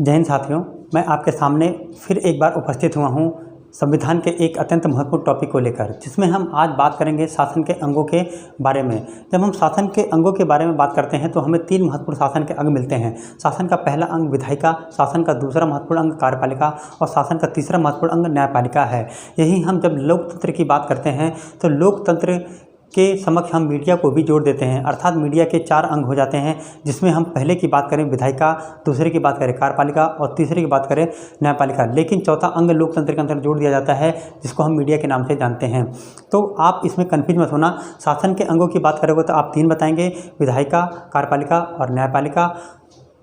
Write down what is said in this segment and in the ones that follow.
जय हिंद साथियों, मैं आपके सामने फिर एक बार उपस्थित हुआ हूँ संविधान के एक अत्यंत महत्वपूर्ण टॉपिक को लेकर, जिसमें हम आज बात करेंगे शासन के अंगों के बारे में। जब हम शासन के अंगों के बारे में बात करते हैं तो हमें तीन महत्वपूर्ण शासन के अंग मिलते हैं। शासन का पहला अंग विधायिका, शासन का दूसरा महत्वपूर्ण अंग कार्यपालिका और शासन का तीसरा महत्वपूर्ण अंग न्यायपालिका है। यही हम जब लोकतंत्र की बात करते हैं तो लोकतंत्र के समक्ष हम मीडिया को भी जोड़ देते हैं, अर्थात मीडिया के चार अंग हो जाते हैं, जिसमें हम पहले की बात करें विधायिका, दूसरे की बात करें कार्यपालिका और तीसरे की बात करें न्यायपालिका। लेकिन चौथा अंग लोकतंत्र के अंदर जोड़ दिया जाता है, जिसको हम मीडिया के नाम से जानते हैं। तो आप इसमें कन्फ्यूज मत होना। शासन के अंगों की बात करोगे तो आप तीन बताएंगे, विधायिका, कार्यपालिका और न्यायपालिका।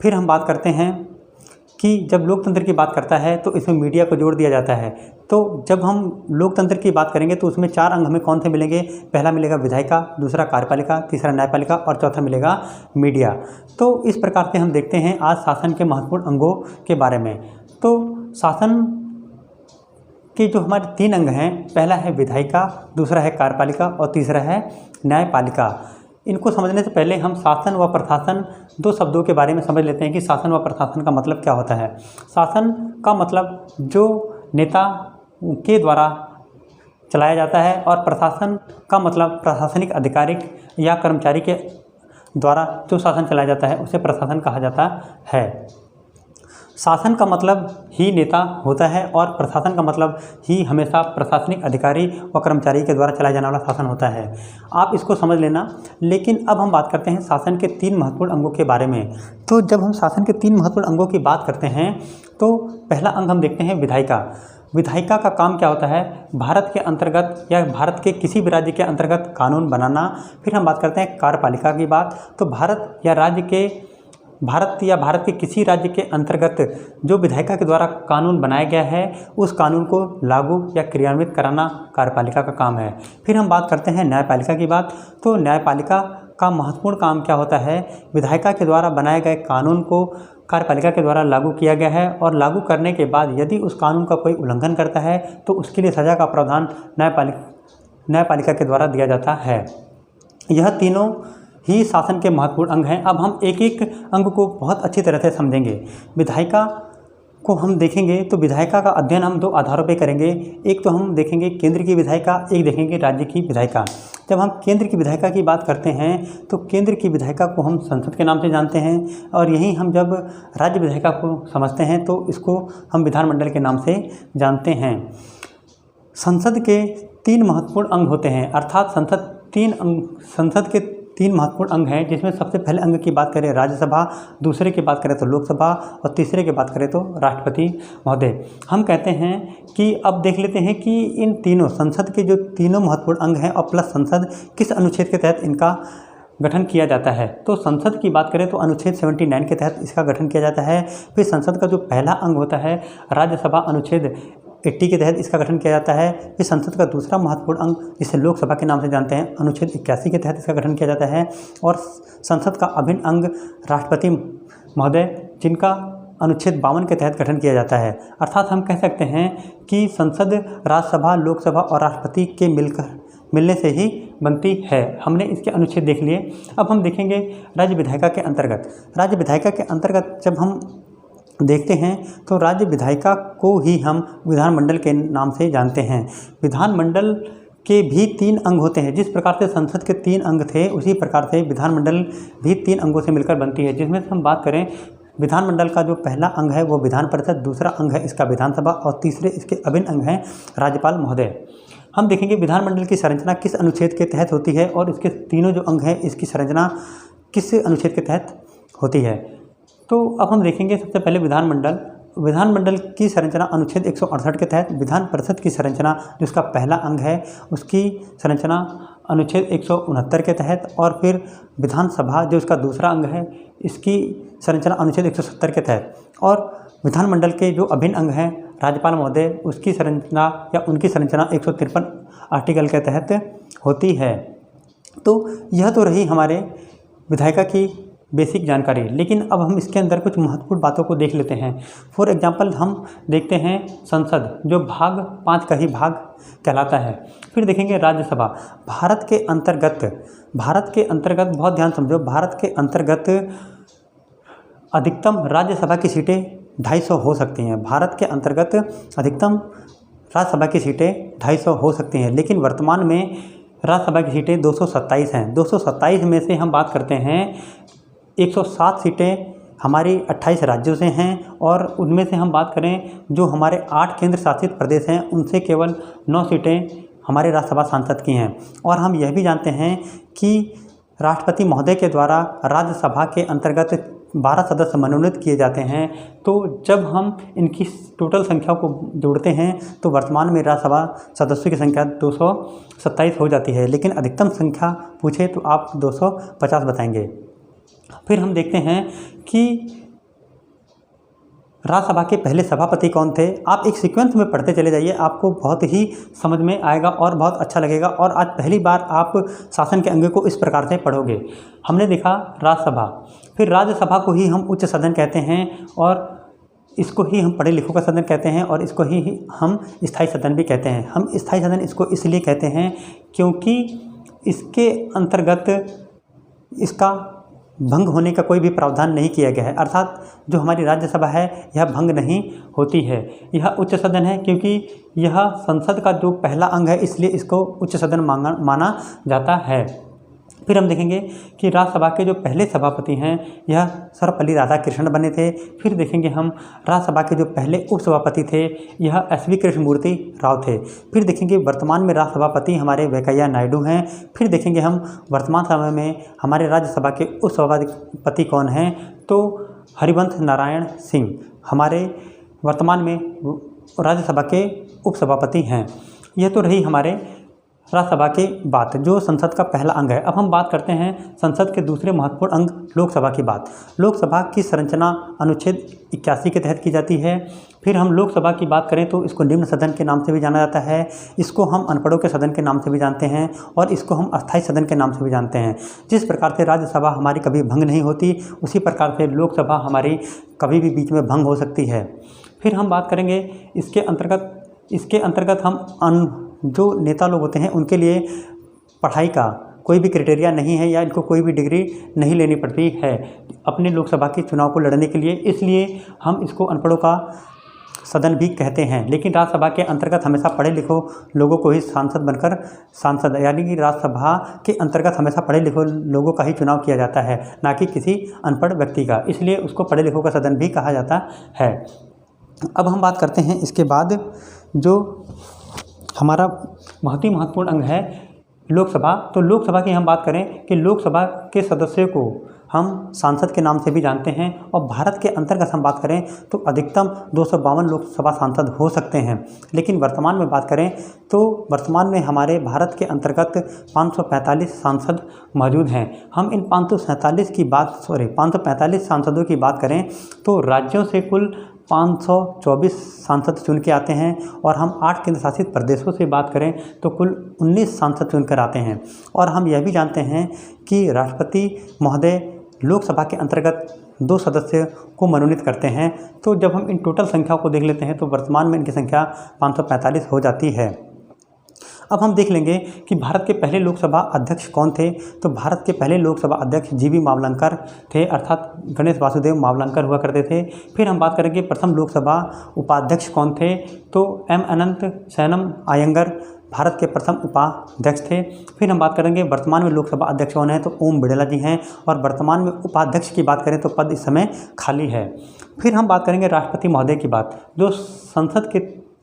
फिर हम बात करते हैं कि जब लोकतंत्र की बात करता है तो इसमें मीडिया को जोड़ दिया जाता है। तो जब हम लोकतंत्र की बात करेंगे तो उसमें चार अंग हमें कौन से मिलेंगे? पहला मिलेगा विधायिका, दूसरा कार्यपालिका, तीसरा न्यायपालिका और चौथा मिलेगा मीडिया। तो इस प्रकार से हम देखते हैं आज शासन के महत्वपूर्ण अंगों के बारे में। तो शासन के जो हमारे तीन अंग हैं, पहला है विधायिका, दूसरा है कार्यपालिका और तीसरा है न्यायपालिका। इनको समझने से पहले हम शासन व प्रशासन दो शब्दों के बारे में समझ लेते हैं कि शासन व प्रशासन का मतलब क्या होता है। शासन का मतलब जो नेता के द्वारा चलाया जाता है और प्रशासन का मतलब प्रशासनिक अधिकारी या कर्मचारी के द्वारा जो शासन चलाया जाता है उसे प्रशासन कहा जाता है। शासन का मतलब ही नेता होता है और प्रशासन का मतलब ही हमेशा प्रशासनिक अधिकारी व कर्मचारी के द्वारा चलाया जाने वाला शासन होता है। आप इसको समझ लेना। लेकिन अब हम बात करते हैं शासन के तीन महत्वपूर्ण अंगों के बारे में। तो जब हम शासन के तीन महत्वपूर्ण अंगों की बात करते हैं तो पहला अंग हम देखते हैं विधायिका। विधायिका का काम क्या होता है? भारत के अंतर्गत या भारत के किसी भी राज्य के अंतर्गत कानून बनाना। फिर हम बात करते हैं कार्यपालिका की बात। तो भारत या भारत के किसी राज्य के अंतर्गत जो विधायिका के द्वारा कानून बनाया गया है उस कानून को लागू या क्रियान्वित कराना कार्यपालिका का काम है। फिर हम बात करते हैं न्यायपालिका की बात। तो न्यायपालिका का महत्वपूर्ण काम क्या होता है? विधायिका के द्वारा बनाए गए कानून को कार्यपालिका के द्वारा लागू किया गया है और लागू करने के बाद यदि उस कानून का कोई उल्लंघन करता है तो उसके लिए सज़ा का प्रावधान न्यायपालिका के द्वारा दिया जाता है। यह तीनों ही शासन के महत्वपूर्ण अंग हैं। अब हम एक एक अंग को बहुत अच्छी तरह से समझेंगे। विधायिका को हम देखेंगे तो विधायिका का अध्ययन हम दो आधारों पे करेंगे। एक तो हम देखेंगे केंद्र की विधायिका, एक देखेंगे राज्य की विधायिका। जब हम केंद्र की विधायिका की बात करते हैं तो केंद्र की विधायिका को हम संसद के नाम से जानते हैं और यहीं हम जब राज्य विधायिका को समझते हैं तो इसको हम विधानमंडल के नाम से जानते हैं। संसद के तीन महत्वपूर्ण अंग होते हैं, अर्थात संसद के तीन महत्वपूर्ण अंग हैं, जिसमें सबसे पहले अंग की बात करें राज्यसभा, दूसरे की बात करें तो लोकसभा और तीसरे की बात करें तो राष्ट्रपति महोदय। हम कहते हैं कि अब देख लेते हैं कि इन तीनों संसद के जो तीनों महत्वपूर्ण अंग हैं और प्लस संसद किस अनुच्छेद के तहत इनका गठन किया जाता है। तो संसद की बात करें तो अनुच्छेद 79 के तहत इसका गठन किया जाता है। फिर संसद का जो पहला अंग होता है राज्यसभा, अनुच्छेद 80 के तहत इसका गठन किया जाता है। फिर संसद का दूसरा महत्वपूर्ण अंग जिसे लोकसभा के नाम से जानते हैं, अनुच्छेद 81 के तहत इसका गठन किया जाता है। और संसद का अभिन्न अंग राष्ट्रपति महोदय, जिनका अनुच्छेद 52 के तहत गठन किया जाता है। अर्थात हम कह सकते हैं कि संसद राज्यसभा, लोकसभा और राष्ट्रपति के मिलने से ही बनती है। हमने इसके अनुच्छेद देख लिए। अब हम देखेंगे राज्य विधायिका के अंतर्गत। राज्य विधायिका के अंतर्गत जब हम देखते हैं तो राज्य विधायिका को ही हम विधानमंडल के नाम से जानते हैं। विधानमंडल के भी तीन अंग होते हैं। जिस प्रकार से संसद के तीन अंग थे उसी प्रकार से विधानमंडल भी तीन अंगों से मिलकर बनती है, जिसमें से हम बात करें विधानमंडल का जो पहला अंग है वो विधान परिषद, दूसरा अंग है इसका विधानसभा और तीसरे इसके अभिन्न अंग हैं राज्यपाल महोदय। हम देखेंगे विधानमंडल की संरचना किस अनुच्छेद के तहत होती है और इसके तीनों जो अंग हैं इसकी संरचना किस अनुच्छेद के तहत होती है। तो अब हम देखेंगे सबसे पहले विधानमंडल की संरचना अनुच्छेद 168 के तहत। विधान परिषद की संरचना जिसका पहला अंग है उसकी संरचना अनुच्छेद 169 के तहत। और फिर विधानसभा जो इसका दूसरा अंग है इसकी संरचना अनुच्छेद 170 के तहत। और विधानमंडल के जो अभिन्न अंग हैं राज्यपाल महोदय, उसकी संरचना या उनकी संरचना 153 आर्टिकल के तहत होती है। तो यह तो रही हमारे विधायिका की बेसिक जानकारी। लेकिन अब हम इसके अंदर कुछ महत्वपूर्ण बातों को देख लेते हैं। फॉर एग्जांपल हम देखते हैं संसद, जो भाग 5 का ही भाग कहलाता है। फिर देखेंगे राज्यसभा। भारत के अंतर्गत बहुत ध्यान समझो, भारत के अंतर्गत अधिकतम राज्यसभा की सीटें 250 हो सकती हैं। भारत के अंतर्गत अधिकतम राज्यसभा की सीटें 250 हो सकती हैं, लेकिन वर्तमान में राज्यसभा की सीटें 227 हैं। 227 में से हम बात करते हैं 107 सीटें हमारी 28 राज्यों से हैं, और उनमें से हम बात करें जो हमारे 8 केंद्र शासित प्रदेश हैं उनसे केवल 9 सीटें हमारे राज्यसभा सांसद की हैं। और हम यह भी जानते हैं कि राष्ट्रपति महोदय के द्वारा राज्यसभा के अंतर्गत 12 सदस्य मनोनीत किए जाते हैं। तो जब हम इनकी टोटल संख्या को जोड़ते हैं तो वर्तमान में राज्यसभा सदस्यों की संख्या 227 हो जाती है, लेकिन अधिकतम संख्या पूछे तो आप 250 बताएंगे। फिर हम देखते हैं कि राज्यसभा के पहले सभापति कौन थे। आप एक सीक्वेंस में पढ़ते चले जाइए, आपको बहुत ही समझ में आएगा और बहुत अच्छा लगेगा। और आज पहली बार आप शासन के अंग को इस प्रकार से पढ़ोगे। हमने देखा राज्यसभा, फिर राज्यसभा को ही हम उच्च सदन कहते हैं, और इसको ही हम पढ़े लिखों का सदन कहते हैं, और इसको ही हम स्थायी सदन भी कहते हैं। हम स्थायी सदन इसको इसलिए कहते हैं क्योंकि इसके अंतर्गत इसका भंग होने का कोई भी प्रावधान नहीं किया गया है, अर्थात जो हमारी राज्यसभा है यह भंग नहीं होती है। यह उच्च सदन है क्योंकि यह संसद का जो पहला अंग है, इसलिए इसको उच्च सदन माना जाता है। फिर हम देखेंगे कि राज्यसभा के जो पहले सभापति हैं यह सर्वपल्ली राधाकृष्णन बने थे। फिर देखेंगे हम राज्यसभा के जो पहले उपसभापति थे यह SV कृष्णमूर्ति राव थे। फिर देखेंगे वर्तमान में राज्यसभापति हमारे वेंकैया नायडू हैं। फिर देखेंगे हम वर्तमान समय में हमारे राज्यसभा के उपसभापति कौन हैं, तो हरिवंश नारायण सिंह हमारे वर्तमान में राज्यसभा के उपसभापति हैं। यह तो रही हमारे राज्यसभा की बात, जो संसद का पहला अंग है। अब हम बात करते हैं संसद के दूसरे महत्वपूर्ण अंग लोकसभा की बात। लोकसभा की संरचना अनुच्छेद 81 के तहत की जाती है। फिर हम लोकसभा की बात करें तो इसको निम्न सदन के नाम से भी जाना जाता है, इसको हम अनपढ़ों के सदन के नाम से भी जानते हैं, और इसको हम अस्थायी सदन के नाम से भी जानते हैं। जिस प्रकार से राज्यसभा हमारी कभी भंग नहीं होती, उसी प्रकार से लोकसभा हमारी कभी भी बीच में भंग हो सकती है। फिर हम बात करेंगे इसके अंतर्गत हम जो नेता लोग होते हैं उनके लिए पढ़ाई का कोई भी क्राइटेरिया नहीं है, या इनको कोई भी डिग्री नहीं लेनी पड़ती है अपने लोकसभा के चुनाव को लड़ने के लिए, इसलिए हम इसको अनपढ़ों का सदन भी कहते हैं। लेकिन राज्यसभा के अंतर्गत हमेशा पढ़े लिखो लोगों को ही सांसद बनकर सांसद, यानी कि राज्यसभा के अंतर्गत हमेशा पढ़े लिखो लोगों का ही चुनाव किया जाता है, ना कि किसी अनपढ़ व्यक्ति का, इसलिए उसको पढ़े लिखों का सदन भी कहा जाता है। अब हम बात करते हैं इसके बाद जो हमारा बहुत ही महत्वपूर्ण अंग है लोकसभा। तो लोकसभा की हम बात करें कि लोकसभा के सदस्यों को हम सांसद के नाम से भी जानते हैं, और भारत के अंतर्गत हम बात करें तो अधिकतम 252 लोकसभा सांसद हो सकते हैं। लेकिन वर्तमान में बात करें तो वर्तमान में हमारे भारत के अंतर्गत 545 सांसद मौजूद हैं। हम इन 545 सांसदों की बात करें तो राज्यों से कुल 524 सांसद चुन के आते हैं, और हम 8 केंद्र शासित प्रदेशों से बात करें तो कुल 19 सांसद चुनकर आते हैं। और हम यह भी जानते हैं कि राष्ट्रपति महोदय लोकसभा के अंतर्गत 2 सदस्य को मनोनीत करते हैं। तो जब हम इन टोटल संख्या को देख लेते हैं तो वर्तमान में इनकी संख्या 545 हो जाती है। अब हम देख लेंगे कि भारत के पहले लोकसभा अध्यक्ष कौन थे। तो भारत के पहले लोकसभा अध्यक्ष GV मावलंकर थे, अर्थात गणेश वासुदेव मावलंकर हुआ करते थे। फिर हम बात करेंगे प्रथम लोकसभा उपाध्यक्ष कौन थे, तो M अनंत शयनम अयंगर भारत के प्रथम उपाध्यक्ष थे। फिर हम बात करेंगे वर्तमान में लोकसभा अध्यक्ष कौन है, तो ओम बिड़ला जी हैं, और वर्तमान में उपाध्यक्ष की बात करें तो पद इस समय खाली है। फिर हम बात करेंगे राष्ट्रपति महोदय की बात, जो संसद के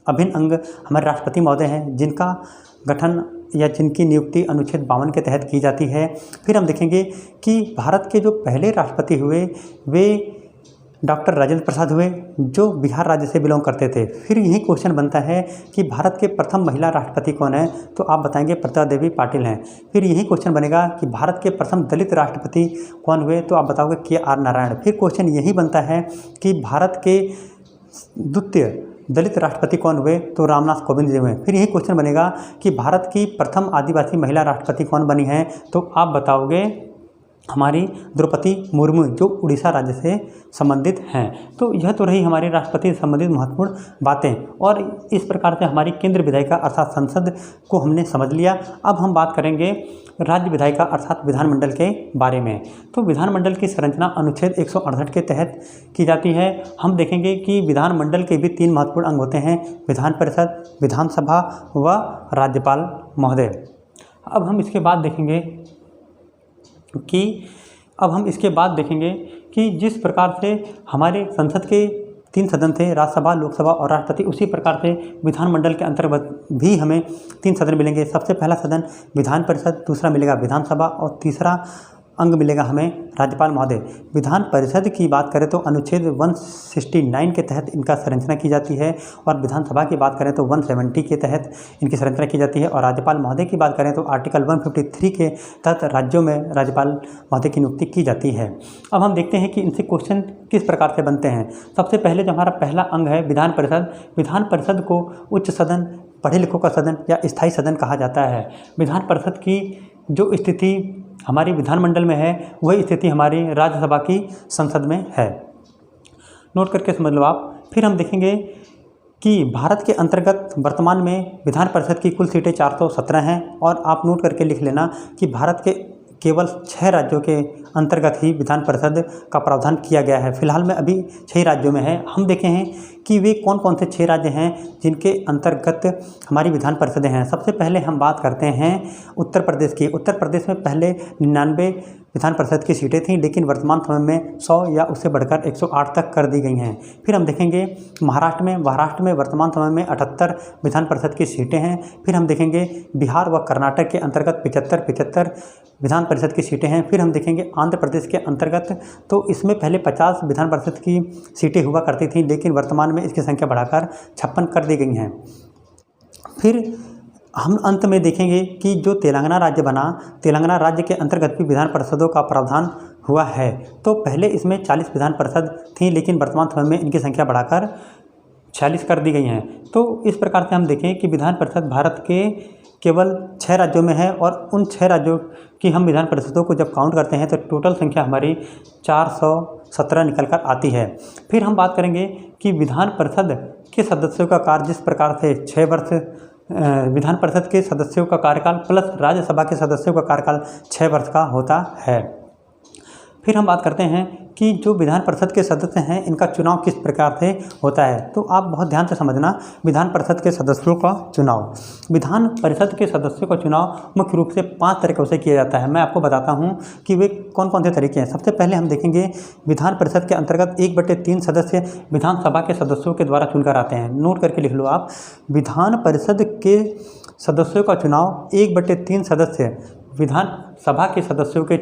अभिन्न अंग हमारे राष्ट्रपति महोदय हैं, जिनका गठन या जिनकी नियुक्ति अनुच्छेद 52 के तहत की जाती है। फिर हम देखेंगे कि भारत के जो पहले राष्ट्रपति हुए वे डॉक्टर राजेंद्र प्रसाद हुए, जो बिहार राज्य से बिलोंग करते थे। फिर यही क्वेश्चन बनता है कि भारत के प्रथम महिला राष्ट्रपति कौन है, तो आप बताएंगे प्रतिभा देवी पाटिल हैं। फिर यही क्वेश्चन बनेगा कि भारत के प्रथम दलित राष्ट्रपति कौन हुए, तो आप बताओगे KR नारायण। फिर क्वेश्चन यही बनता है कि भारत के द्वितीय दलित राष्ट्रपति कौन हुए, तो रामनाथ कोविंद जी हुए। फिर यही क्वेश्चन बनेगा कि भारत की प्रथम आदिवासी महिला राष्ट्रपति कौन बनी है, तो आप बताओगे हमारी द्रौपदी मुर्मू जो उड़ीसा राज्य से संबंधित हैं। तो यह तो रही हमारी राष्ट्रपति से संबंधित महत्वपूर्ण बातें, और इस प्रकार से हमारी केंद्र विधायिका अर्थात संसद को हमने समझ लिया। अब हम बात करेंगे राज्य विधायिका अर्थात विधानमंडल के बारे में। तो विधानमंडल की संरचना अनुच्छेद 168 के तहत की जाती है। हम देखेंगे कि विधानमंडल के भी 3 महत्वपूर्ण अंग होते हैं, विधान परिषद, विधानसभा व राज्यपाल महोदय। अब हम इसके बाद देखेंगे कि जिस प्रकार से हमारे संसद के 3 सदन थे, राज्यसभा, लोकसभा और राष्ट्रपति, उसी प्रकार से विधानमंडल के अंतर्गत भी हमें 3 सदन मिलेंगे। सबसे पहला सदन विधान परिषद, दूसरा मिलेगा विधानसभा और तीसरा अंग मिलेगा हमें राज्यपाल महोदय। विधान परिषद की बात करें तो अनुच्छेद 169 के तहत इनका संरचना की जाती है, और विधानसभा की बात करें तो 170 के तहत इनकी संरचना की जाती है, और राज्यपाल महोदय की बात करें तो आर्टिकल 153 के तहत राज्यों में राज्यपाल महोदय की नियुक्ति की जाती है। अब हम देखते हैं कि इनसे क्वेश्चन किस प्रकार से बनते हैं। सबसे पहले जो हमारा पहला अंग है विधान परिषद, विधान परिषद को उच्च सदन, पढ़े लिखों का सदन या स्थायी सदन कहा जाता है। विधान परिषद की जो स्थिति हमारी विधानमंडल में है वही स्थिति हमारी राज्यसभा की संसद में है। नोट करके समझ लो आप। फिर हम देखेंगे कि भारत के अंतर्गत वर्तमान में विधान परिषद की कुल सीटें 417 हैं, और आप नोट करके लिख लेना कि भारत के केवल 6 राज्यों के अंतर्गत ही विधान परिषद का प्रावधान किया गया है। फिलहाल में अभी 6 राज्यों में है। हम देखे हैं कि वे कौन कौन से 6 राज्य हैं जिनके अंतर्गत हमारी विधान परिषदें हैं। सबसे पहले हम बात करते हैं उत्तर प्रदेश की। उत्तर प्रदेश में पहले 99 विधान परिषद की सीटें थीं, लेकिन वर्तमान समय में 100 या उससे बढ़कर 108 तक कर दी गई हैं। फिर हम देखेंगे महाराष्ट्र में वर्तमान समय में 78 विधान परिषद की सीटें हैं। फिर हम देखेंगे बिहार व कर्नाटक के अंतर्गत 75 विधान परिषद की सीटें हैं। फिर हम देखेंगे आंध्र प्रदेश के अंतर्गत, तो इसमें पहले 50 विधान परिषद की सीटें हुआ करती थीं, लेकिन वर्तमान में इसकी संख्या बढ़ाकर 56 कर दी गई हैं। फिर हम अंत में देखेंगे कि जो तेलंगाना राज्य बना, तेलंगाना राज्य के अंतर्गत भी विधान परिषदों का प्रावधान हुआ है। तो पहले इसमें 40 विधान परिषद थी, लेकिन वर्तमान समय में इनकी संख्या बढ़ाकर 46 कर दी गई हैं। तो इस प्रकार से हम देखें कि विधान परिषद भारत के केवल 6 राज्यों में है, और उन 6 राज्यों की हम विधान परिषदों को जब काउंट करते हैं तो टोटल संख्या हमारी 417 निकल कर आती है। फिर हम बात करेंगे कि विधान परिषद के सदस्यों का कार्य जिस प्रकार से 6 वर्ष विधान परिषद के सदस्यों का कार्यकाल प्लस राज्यसभा के सदस्यों का कार्यकाल 6 वर्ष का होता है। फिर हम बात करते हैं कि जो विधान परिषद के सदस्य हैं इनका चुनाव किस प्रकार से होता है। तो आप बहुत ध्यान से समझना, विधान परिषद के सदस्यों का चुनाव, विधान परिषद के सदस्यों का चुनाव मुख्य रूप से 5 तरीकों से किया जाता है। मैं आपको बताता हूं कि वे कौन कौन से तरीके हैं। सबसे पहले हम देखेंगे विधान परिषद के अंतर्गत 1/3 सदस्य विधानसभा के सदस्यों के द्वारा चुनकर आते हैं। नोट करके लिख लो आप, विधान परिषद के सदस्यों का चुनाव 1/3 सदस्य विधानसभा के सदस्यों के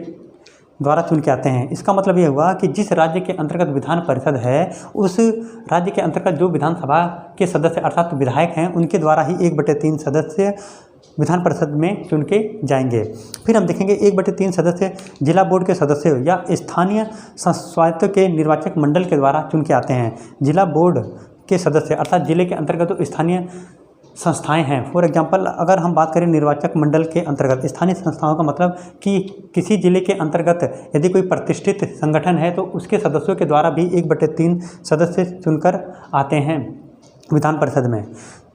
द्वारा चुन के आते हैं। इसका मतलब ये हुआ कि जिस राज्य के अंतर्गत विधान परिषद है उस राज्य के अंतर्गत जो विधानसभा के सदस्य अर्थात विधायक हैं उनके द्वारा ही 1/3 सदस्य विधान परिषद में चुन के जाएंगे। फिर हम देखेंगे 1/3 सदस्य जिला बोर्ड के सदस्य या स्थानीय स्वायत्त के निर्वाचक मंडल के द्वारा चुन के आते हैं। जिला बोर्ड के सदस्य अर्थात जिले के अंतर्गत जो स्थानीय संस्थाएं हैं, फॉर एग्जांपल अगर हम बात करें निर्वाचक मंडल के अंतर्गत स्थानीय संस्थाओं का मतलब कि किसी जिले के अंतर्गत यदि कोई प्रतिष्ठित संगठन है तो उसके सदस्यों के द्वारा भी 1/3 सदस्य चुनकर आते हैं विधान परिषद में।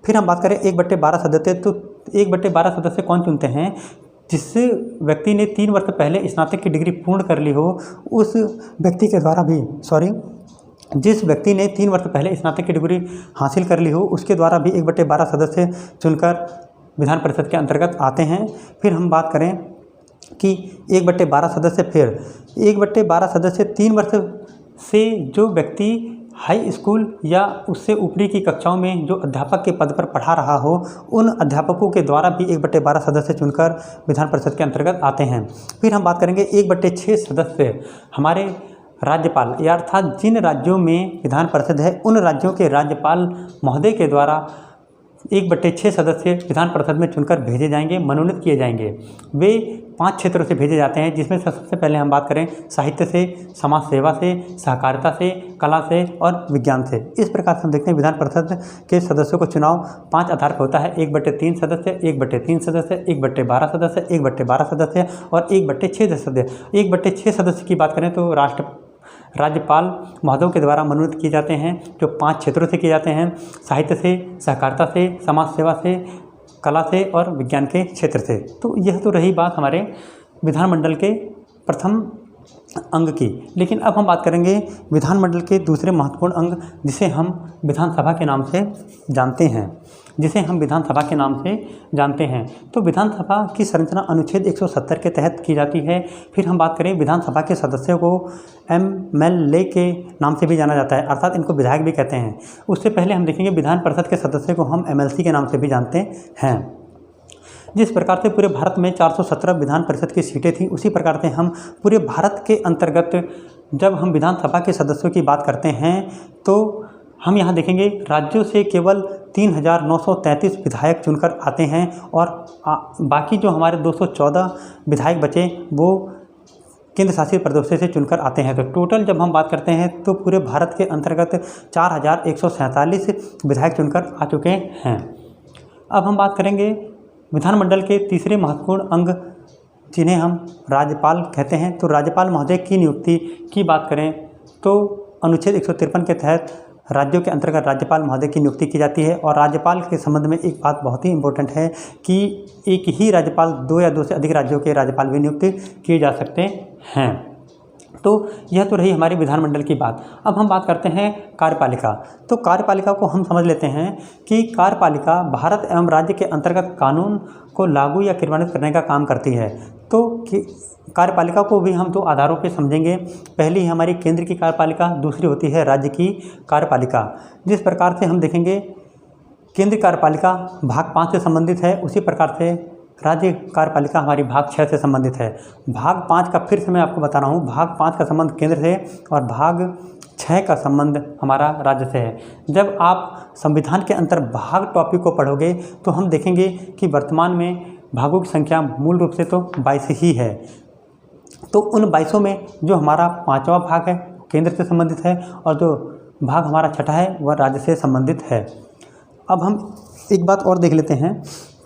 फिर हम बात करें 1/12 सदस्य, तो 1/12 सदस्य कौन चुनते हैं? जिस व्यक्ति ने 3 वर्ष पहले स्नातक की डिग्री पूर्ण कर ली हो उस व्यक्ति के द्वारा भी जिस व्यक्ति ने 3 वर्ष पहले स्नातक की डिग्री हासिल कर ली हो उसके द्वारा भी 1/12 सदस्य चुनकर विधान परिषद के अंतर्गत आते हैं। फिर हम बात करें कि 1/12 सदस्य, फिर 1/12 सदस्य 3 वर्ष से जो व्यक्ति हाई स्कूल या उससे ऊपरी की कक्षाओं में जो अध्यापक के पद पर पढ़ा रहा हो उन अध्यापकों के द्वारा भी 1/12 सदस्य चुनकर विधान परिषद के अंतर्गत आते हैं। फिर हम बात करेंगे 1/6 सदस्य हमारे राज्यपाल या अर्थात जिन राज्यों में विधान परिषद है उन राज्यों के राज्यपाल महोदय के द्वारा 1/6 सदस्य विधान परिषद में चुनकर भेजे जाएंगे, मनोनीत किए जाएंगे। वे 5 क्षेत्रों से भेजे जाते हैं, जिसमें सबसे पहले हम बात करें साहित्य से, समाज सेवा से, सहकारिता से, कला से और विज्ञान से। इस प्रकार से हम देखते हैं विधान परिषद के सदस्यों को चुनाव 5 आधार पर होता है। 1/3 सदस्य, 1/3 सदस्य, 1/12 सदस्य, 1/12 सदस्य और 1/6 सदस्य। 1/6 सदस्य की बात करें तो राज्यपाल महोदयों के द्वारा मनोनीत किए जाते हैं, जो 5 क्षेत्रों से किए जाते हैं, साहित्य से, सहकारिता से, समाज सेवा से, कला से और विज्ञान के क्षेत्र से। तो यह तो रही बात हमारे विधानमंडल के प्रथम अंग की। लेकिन अब हम बात करेंगे विधानमंडल के दूसरे महत्वपूर्ण अंग, जिसे हम विधानसभा के नाम से जानते हैं। तो विधानसभा की संरचना अनुच्छेद 170 के तहत की जाती है। फिर हम बात करें विधानसभा के सदस्यों को MLA के नाम से भी जाना जाता है, अर्थात इनको विधायक भी कहते हैं। उससे पहले हम देखेंगे विधान परिषद के सदस्यों को हम MLC के नाम से भी जानते हैं। जिस प्रकार से पूरे भारत में 417 विधान परिषद की सीटें थीं, उसी प्रकार से हम पूरे भारत के अंतर्गत जब हम विधानसभा के सदस्यों की बात करते हैं तो हम यहाँ देखेंगे राज्यों से केवल 3,933 विधायक चुनकर आते हैं और बाकी जो हमारे 214 विधायक बचे वो केंद्र शासित प्रदेशों से चुनकर आते हैं। तो टोटल जब हम बात करते हैं तो पूरे भारत के अंतर्गत 4,147 विधायक चुनकर आ चुके हैं। अब हम बात करेंगे विधानमंडल के तीसरे महत्वपूर्ण अंग, जिन्हें हम राज्यपाल कहते हैं। तो राज्यपाल महोदय की नियुक्ति की बात करें तो अनुच्छेद 153 के तहत राज्यों के अंतर्गत राज्यपाल महोदय की नियुक्ति की जाती है। और राज्यपाल के संबंध में एक बात बहुत ही इम्पोर्टेंट है कि एक ही राज्यपाल 2 या 2 से अधिक राज्यों के राज्यपाल भी नियुक्त किए जा सकते हैं। तो यह तो रही हमारी विधानमंडल की बात। अब हम बात करते हैं कार्यपालिका। तो कार्यपालिका को हम समझ लेते हैं कि कार्यपालिका भारत एवं राज्य के अंतर्गत कानून को लागू या क्रियान्वित करने का काम करती है। तो कार्यपालिका को भी हम 2 आधारों पे समझेंगे। पहली हमारी केंद्र की कार्यपालिका, दूसरी होती है राज्य की कार्यपालिका। जिस प्रकार से हम देखेंगे केंद्रीय कार्यपालिका भाग 5 से संबंधित है, उसी प्रकार से राज्य कार्यपालिका हमारी भाग 6 से संबंधित है। भाग 5 का फिर से मैं आपको बता रहा हूँ, भाग 5 का संबंध केंद्र से और भाग 6 का संबंध हमारा राज्य से है। जब आप संविधान के अंतर भाग टॉपिक को पढ़ोगे तो हम देखेंगे कि वर्तमान में भागों की संख्या मूल रूप से तो 22 ही है। तो उन 22 में जो हमारा 5वां भाग है केंद्र से संबंधित है और जो भाग हमारा 6ठा है वह राज्य से संबंधित है। अब हम एक बात और देख लेते हैं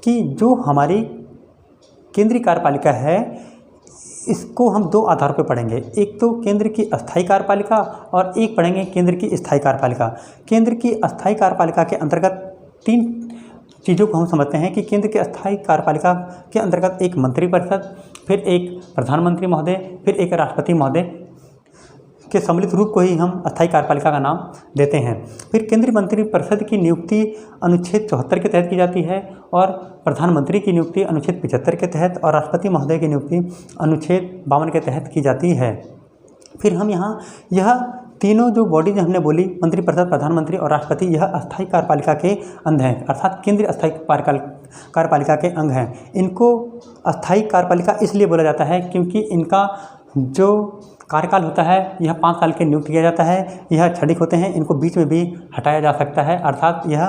कि जो हमारी केंद्रीय कार्यपालिका है इसको हम 2 आधार पर पढ़ेंगे। एक तो केंद्र की अस्थायी कार्यपालिका और एक पढ़ेंगे केंद्र की स्थायी कार्यपालिका। केंद्र की अस्थायी कार्यपालिका के अंतर्गत 3 चीज़ों को हम समझते हैं कि केंद्र की अस्थायी कार्यपालिका के अंतर्गत एक मंत्रिपरिषद, फिर एक प्रधानमंत्री महोदय, फिर एक राष्ट्रपति महोदय के सम्मिलित रूप को ही हम अस्थायी कार्यपालिका का नाम देते हैं। फिर केंद्रीय मंत्रिपरिषद की नियुक्ति अनुच्छेद 74 के तहत की जाती है और प्रधानमंत्री की नियुक्ति अनुच्छेद 75 के तहत और राष्ट्रपति महोदय की नियुक्ति अनुच्छेद 52 के तहत की जाती है। फिर हम यहाँ यह तीनों जो बॉडीज हमने बोली, मंत्रिपरिषद, प्रधानमंत्री और राष्ट्रपति, यह अस्थायी कार्यपालिका के अंग हैं, अर्थात केंद्रीय अस्थायी कार्यपालिका के अंग हैं। इनको अस्थायी कार्यपालिका इसलिए बोला जाता है क्योंकि इनका जो कार्यकाल होता है यह 5 साल के नियुक्त किया जाता है। यह क्षणिक होते हैं, इनको बीच में भी हटाया जा सकता है, अर्थात यह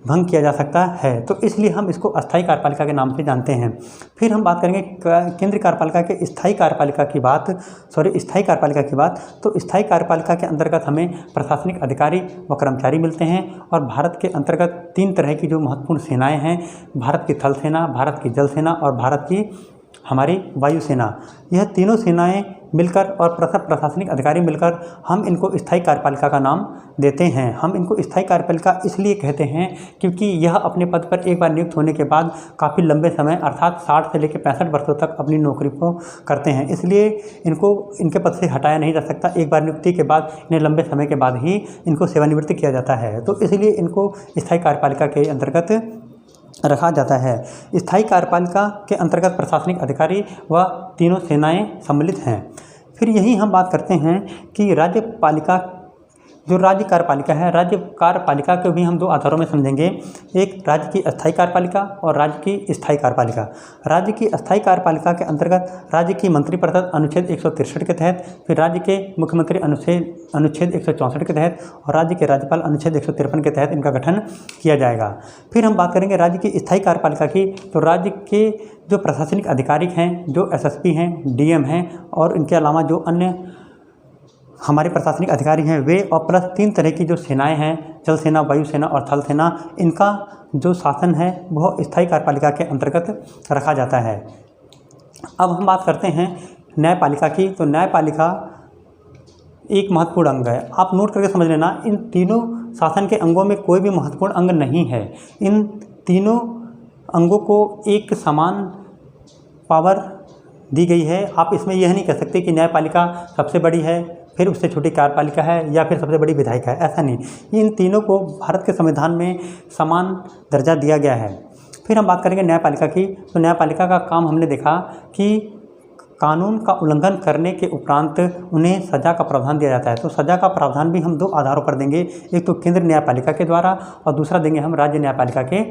भंग किया जा सकता है। तो इसलिए हम इसको अस्थायी कार्यपालिका के नाम से जानते हैं। फिर हम बात करेंगे केंद्रीय कार्यपालिका के स्थायी कार्यपालिका की बात। तो स्थायी कार्यपालिका के अंतर्गत हमें प्रशासनिक अधिकारी व कर्मचारी मिलते हैं और भारत के अंतर्गत 3 तरह की जो महत्वपूर्ण सेनाएँ हैं, भारत की थल सेना, भारत की जल सेना और भारत की हमारी वायुसेना, यह तीनों सेनाएं मिलकर और प्रशासनिक अधिकारी मिलकर हम इनको स्थायी कार्यपालिका का नाम देते हैं। हम इनको स्थायी कार्यपालिका इसलिए कहते हैं क्योंकि यह अपने पद पर एक बार नियुक्त होने के बाद काफ़ी लंबे समय अर्थात 60 से लेकर 65 वर्षों तक अपनी नौकरी को करते हैं। इसलिए इनको इनके पद से हटाया नहीं जा सकता। एक बार नियुक्ति के बाद इन्हें लंबे समय के बाद ही इनको सेवानिवृत्त किया जाता है। तो इसलिए इनको स्थायी कार्यपालिका के अंतर्गत रखा जाता है। स्थायी कार्यपालिका के अंतर्गत प्रशासनिक अधिकारी व तीनों सेनाएं सम्मिलित हैं। फिर यही हम बात करते हैं कि राज्यपालिका जो राज्य कार्यपालिका है, राज्य कार्यपालिका को भी हम दो आधारों में समझेंगे, एक राज्य की अस्थायी कार्यपालिका और राज्य की स्थायी कार्यपालिका। राज्य की अस्थायी कार्यपालिका के अंतर्गत राज्य की मंत्रिपरिषद अनुच्छेद 163 के तहत, फिर राज्य के मुख्यमंत्री अनुच्छेद 164 के तहत और राज्य के राज्यपाल अनुच्छेद 153 के तहत इनका गठन किया जाएगा। फिर हम बात करेंगे राज्य की स्थायी कार्यपालिका की, तो राज्य के जो प्रशासनिक अधिकारिक हैं, जो एसएसपी हैं, डीएम हैं और इनके अलावा जो अन्य हमारे प्रशासनिक अधिकारी हैं वे और प्लस 3 तरह की जो सेनाएं हैं, जल सेना, वायु सेना और थल सेना, इनका जो शासन है वह स्थायी कार्यपालिका के अंतर्गत रखा जाता है। अब हम बात करते हैं न्यायपालिका की, तो न्यायपालिका एक महत्वपूर्ण अंग है। आप नोट करके समझ लेना, इन तीनों शासन के अंगों में कोई भी महत्वपूर्ण अंग नहीं है। इन तीनों अंगों को एक समान पावर दी गई है। आप इसमें यह नहीं कह सकते कि न्यायपालिका सबसे बड़ी है, फिर उससे छोटी कार्यपालिका है या फिर सबसे बड़ी विधायिका है, ऐसा नहीं। इन तीनों को भारत के संविधान में समान दर्जा दिया गया है। फिर हम बात करेंगे न्यायपालिका की, तो न्यायपालिका का काम हमने देखा कि कानून का उल्लंघन करने के उपरांत उन्हें सज़ा का प्रावधान दिया जाता है। तो सज़ा का प्रावधान भी हम दो आधारों पर देंगे, एक तो केंद्र न्यायपालिका के द्वारा और दूसरा देंगे हम राज्य न्यायपालिका के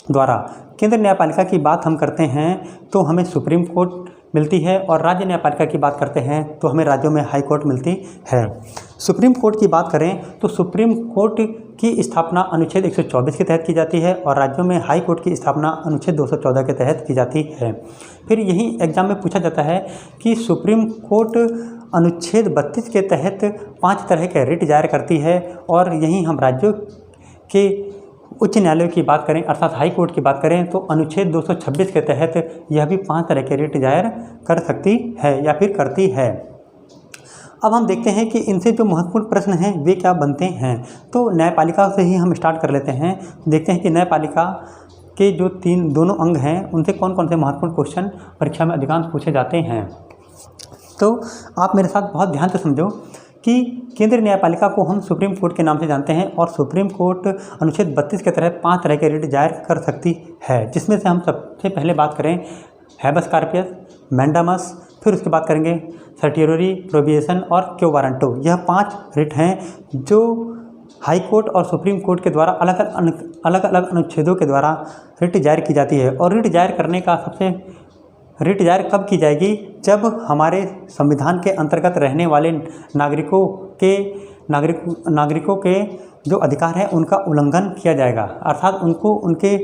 द्वारा। केंद्र न्यायपालिका की बात हम करते हैं तो हमें सुप्रीम कोर्ट मिलती है और राज्य न्यायपालिका की बात करते हैं तो हमें राज्यों में हाई कोर्ट मिलती है। सुप्रीम कोर्ट की बात करें तो सुप्रीम कोर्ट की स्थापना अनुच्छेद 124 के तहत की जाती है और राज्यों में हाई कोर्ट की स्थापना अनुच्छेद 214 के तहत की जाती है। फिर यही एग्जाम में पूछा जाता है कि सुप्रीम कोर्ट अनुच्छेद 32 के तहत 5 तरह के रिट जाहिर करती है और यहीं हम राज्यों के उच्च न्यायालय की बात करें अर्थात हाई कोर्ट की बात करें तो अनुच्छेद 226 के तहत यह भी 5 तरह के रिट जाहिर कर सकती है या फिर करती है। अब हम देखते हैं कि इनसे जो महत्वपूर्ण प्रश्न हैं वे क्या बनते हैं। तो न्यायपालिका से ही हम स्टार्ट कर लेते हैं। देखते हैं कि न्यायपालिका के जो दोनों अंग हैं उनसे कौन कौन से महत्वपूर्ण क्वेश्चन परीक्षा में अधिकांश पूछे जाते हैं। तो आप मेरे साथ बहुत ध्यान से समझो कि केंद्रीय न्यायपालिका को हम सुप्रीम कोर्ट के नाम से जानते हैं और सुप्रीम कोर्ट अनुच्छेद 32 के तहत 5 तरह के रिट जाहिर कर सकती है, जिसमें से हम सबसे पहले बात करें हैबस कार्पियस, मैंडामस, फिर उसके बाद करेंगे सर्टियोरी, प्रोबिएशन और क्यो वारंटो। यह 5 रिट हैं जो हाई कोर्ट और सुप्रीम कोर्ट के द्वारा अलग अलग अनुच्छेदों के द्वारा रिट जाहिर की जाती है। और रिट जाहिर करने का रिट जाहिर कब की जाएगी, जब हमारे संविधान के अंतर्गत रहने वाले नागरिकों के जो अधिकार है उनका उल्लंघन किया जाएगा, अर्थात उनको उनके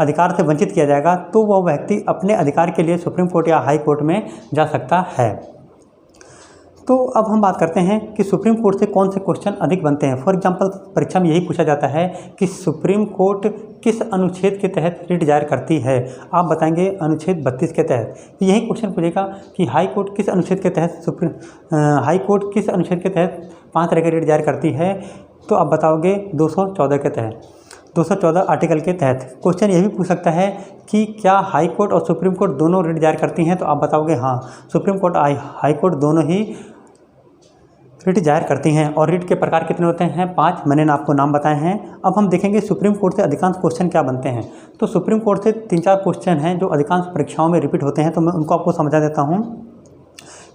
अधिकार से वंचित किया जाएगा, तो वह व्यक्ति अपने अधिकार के लिए सुप्रीम कोर्ट या हाई कोर्ट में जा सकता है। तो अब हम बात करते हैं कि सुप्रीम कोर्ट से कौन से क्वेश्चन अधिक बनते हैं। फॉर एग्जांपल परीक्षा में यही पूछा जाता है कि सुप्रीम कोर्ट किस अनुच्छेद के तहत रिट जाहिर करती है। आप बताएंगे अनुच्छेद 32 के तहत। यही क्वेश्चन पूछेगा कि हाई कोर्ट किस अनुच्छेद के तहत 5 तरह के रिट जाहिर करती है, तो आप बताओगे 214 के तहत, 214 आर्टिकल के तहत। क्वेश्चन ये भी पूछ सकता है कि क्या हाई कोर्ट और सुप्रीम कोर्ट दोनों रिट जाहिर करती हैं, तो आप बताओगे हाँ, सुप्रीम कोर्ट हाई कोर्ट दोनों ही रिट जाहिर करती हैं। और रिट के प्रकार कितने होते हैं? 5, मैंने आपको नाम बताए हैं। अब हम देखेंगे सुप्रीम कोर्ट से अधिकांश क्वेश्चन क्या बनते हैं। तो सुप्रीम कोर्ट से 3-4 क्वेश्चन हैं जो अधिकांश परीक्षाओं में रिपीट होते हैं, तो मैं उनको आपको समझा देता हूँ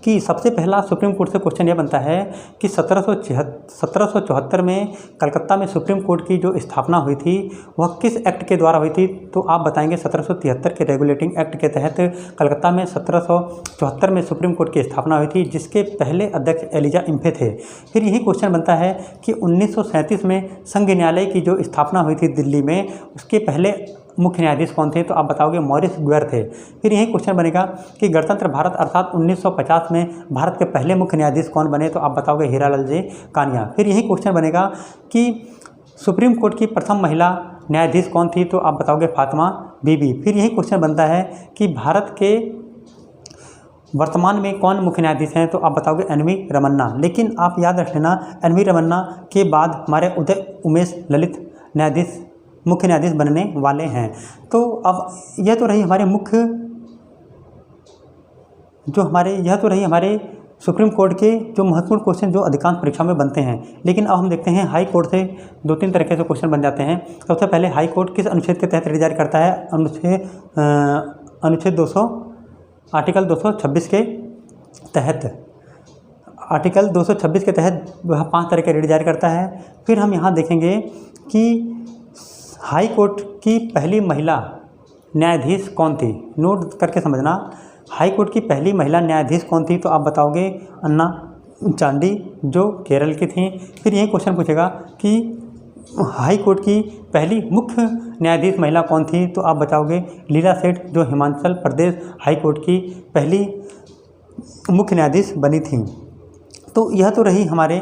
कि सबसे पहला सुप्रीम कोर्ट से क्वेश्चन यह बनता है कि 1774 में कलकत्ता में सुप्रीम कोर्ट की जो स्थापना हुई थी वह किस एक्ट के द्वारा हुई थी, तो आप बताएंगे 1773 के रेगुलेटिंग एक्ट के तहत कलकत्ता में 1774 में सुप्रीम कोर्ट की स्थापना हुई थी, जिसके पहले अध्यक्ष एलिजा इम्फे थे। फिर यही क्वेश्चन बनता है कि 1937 में संघ न्यायालय की जो स्थापना हुई थी दिल्ली में, उसके पहले मुख्य न्यायाधीश कौन थे, तो आप बताओगे मॉरिस गुयर थे। फिर यही क्वेश्चन बनेगा कि गणतंत्र भारत अर्थात 1950 में भारत के पहले मुख्य न्यायाधीश कौन बने, तो आप बताओगे हीरालाल जे कानिया। फिर यही क्वेश्चन बनेगा कि सुप्रीम कोर्ट की प्रथम महिला न्यायाधीश कौन थी, तो आप बताओगे फातिमा बीबी। फिर यही क्वेश्चन बनता है कि भारत के वर्तमान में कौन मुख्य न्यायाधीश हैं, तो आप बताओगे एन.वी. रमन्ना। लेकिन आप याद रख लेना एन.वी. रमन्ना के बाद हमारे उदय उमेश ललित मुख्य न्यायाधीश बनने वाले हैं। तो अब यह तो रही हमारे सुप्रीम कोर्ट के जो महत्वपूर्ण क्वेश्चन जो अधिकांश परीक्षा में बनते हैं। लेकिन अब हम देखते हैं हाई कोर्ट से 2-3 तरीके से क्वेश्चन बन जाते हैं। सबसे पहले हाई कोर्ट किस अनुच्छेद के तहत रिट जारी करता है, अनुच्छेद 200 आर्टिकल 226 के तहत। आर्टिकल 226 के तहत वह 5 तरह के ऋण जारी करता है। फिर हम यहाँ देखेंगे कि हाई कोर्ट की पहली महिला न्यायाधीश कौन थी। नोट करके समझना, हाई कोर्ट की पहली महिला न्यायाधीश कौन थी, तो आप बताओगे अन्ना चांडी, जो केरल की थी। फिर यही क्वेश्चन पूछेगा कि हाई कोर्ट की पहली मुख्य न्यायाधीश महिला कौन थी, तो आप बताओगे लीला सेठ, जो हिमाचल प्रदेश हाई कोर्ट की पहली मुख्य न्यायाधीश बनी थी। तो यह तो रही हमारे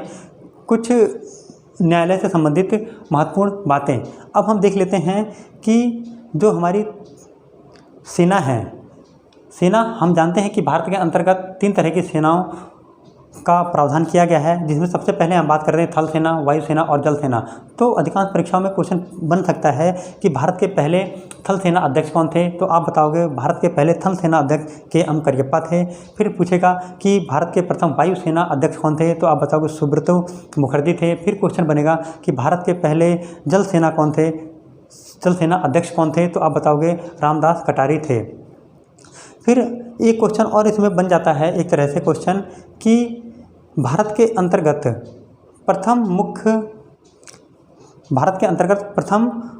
कुछ न्यायालय से संबंधित महत्वपूर्ण बातें। अब हम देख लेते हैं कि जो हमारी सेना है, सेना हम जानते हैं कि भारत के अंतर्गत 3 तरह की सेनाओं का प्रावधान किया गया है, जिसमें सबसे पहले हम बात कर रहे हैं थल सेना, वायु सेना और जल सेना। तो अधिकांश परीक्षाओं में क्वेश्चन बन सकता है कि भारत के पहले थल सेना अध्यक्ष कौन थे, तो आप बताओगे भारत के पहले थल सेना अध्यक्ष के.एम. करियप्पा थे। फिर पूछेगा कि भारत के प्रथम वायु सेना अध्यक्ष कौन थे, तो आप बताओगे सुब्रतो मुखर्जी थे। फिर क्वेश्चन बनेगा कि भारत के पहले जल सेना कौन थे, जल सेना अध्यक्ष कौन थे, तो आप बताओगे रामदास कटारी थे। फिर एक क्वेश्चन और इसमें बन जाता है एक तरह से क्वेश्चन कि भारत के अंतर्गत प्रथम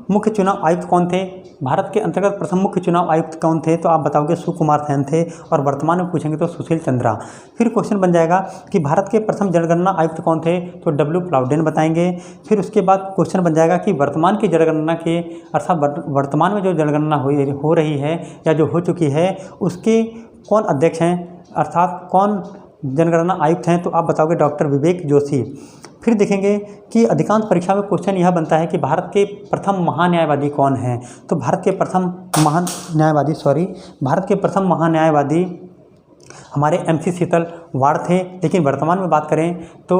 मुख्य चुनाव आयुक्त कौन थे, भारत के अंतर्गत प्रथम मुख्य चुनाव आयुक्त कौन थे, तो आप बताओगे सुकुमार सेन थे। और वर्तमान में पूछेंगे तो सुशील चंद्रा। फिर क्वेश्चन बन जाएगा कि भारत के प्रथम जनगणना आयुक्त कौन थे, तो डब्ल्यू प्लाउडेन बताएंगे। फिर उसके बाद क्वेश्चन बन जाएगा कि वर्तमान की जनगणना के अर्थात वर्तमान में जो जनगणना हो रही है या जो हो चुकी है उसके कौन अध्यक्ष हैं, अर्थात कौन जनगणना आयुक्त हैं, तो आप बताओगे डॉक्टर विवेक जोशी। फिर देखेंगे कि अधिकांश परीक्षा में क्वेश्चन यह बनता है कि भारत के प्रथम महान्यायवादी कौन हैं, तो भारत के प्रथम महान्यायवादी हमारे MC शीतल वाड़ थे। लेकिन वर्तमान में बात करें तो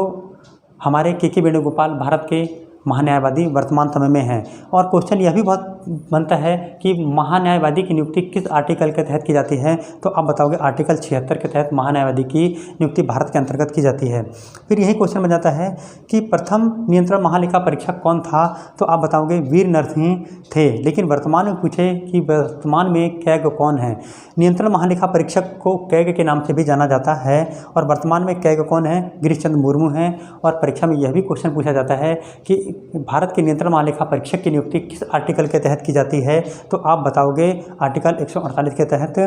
हमारे के वेणुगोपाल भारत के महान्यायवादी वर्तमान समय में हैं। और क्वेश्चन यह भी बहुत बनता है कि महान्यायवादी की नियुक्ति किस आर्टिकल के तहत की जाती है, तो आप बताओगे आर्टिकल 76 के तहत महान्यायवादी की नियुक्ति भारत के अंतर्गत की जाती है। फिर यही क्वेश्चन बन जाता है कि प्रथम नियंत्रण महालेखा परीक्षक कौन था, तो आप बताओगे वीर नरसिंह थे। लेकिन वर्तमान में पूछे कि वर्तमान में कैग कौन है, नियंत्रण महालेखा परीक्षक को कैग के नाम से भी जाना जाता है। और वर्तमान में कैग कौन है, गिरीश चंद्र मुर्मू हैं। और परीक्षा में यह भी क्वेश्चन पूछा जाता है कि भारत के नियंत्रण महालेखा परीक्षक की नियुक्ति किस आर्टिकल के तहत की जाती है, तो आप बताओगे आर्टिकल 148 के तहत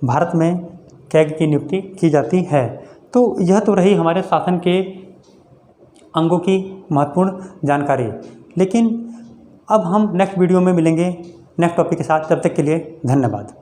भारत में कैग की नियुक्ति की जाती है। तो यह तो रही हमारे शासन के अंगों की महत्वपूर्ण जानकारी। लेकिन अब हम नेक्स्ट वीडियो में मिलेंगे नेक्स्ट टॉपिक के साथ। तब तक के लिए धन्यवाद।